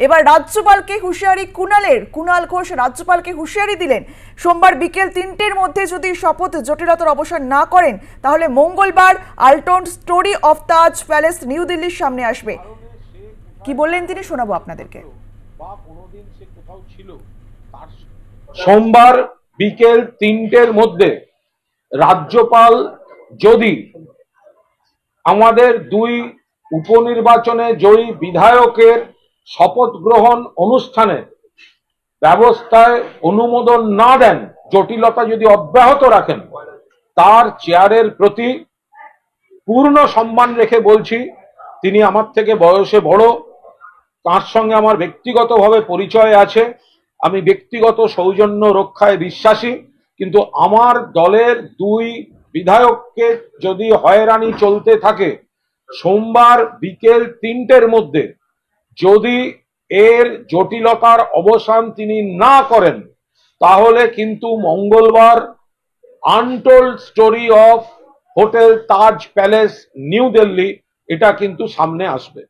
এবার রাজ্যপালকে হুঁশিয়ারি কুণাল ঘোষ রাজ্যপালকে হুঁশিয়ারি দিলেন, সোমবার বিকেল 3টের মধ্যে যদি শপথ জটিলতার অবসান না করেন তাহলে মঙ্গলবার untold story of Taj palace new দিল্লির সামনে আসবে। কি বললেন তিনি শোনাবো আপনাদেরকে। সোমবার বিকেল 3টের মধ্যে রাজ্যপাল যদি আমাদের 2 উপনির্বাচনে জয়ী বিধায়কের শপথ গ্রহণ অনুষ্ঠানে ব্যবস্থায় অনুমোদন না দেন, জটিলতা যদি অব্যাহত রাখেন, তার চেয়ারের প্রতি পূর্ণ সম্মান রেখে বলছি, তিনি আমার থেকে বয়সে বড়, তার সঙ্গে আমার ব্যক্তিগতভাবে পরিচয় আছে, আমি ব্যক্তিগত সৌজন্য রক্ষায় বিশ্বাসী, কিন্তু আমার দলের 2 বিধায়ককে যদি হয়রানি চলতে থাকে, সোমবার বিকেল 3টের মধ্যে যদি এর জটিলতার অবসান তিনি না করেন, তাহলে কিন্তু মঙ্গলবার untold story of hotel Taj palace new Delhi এটা কিন্তু সামনে আসবে।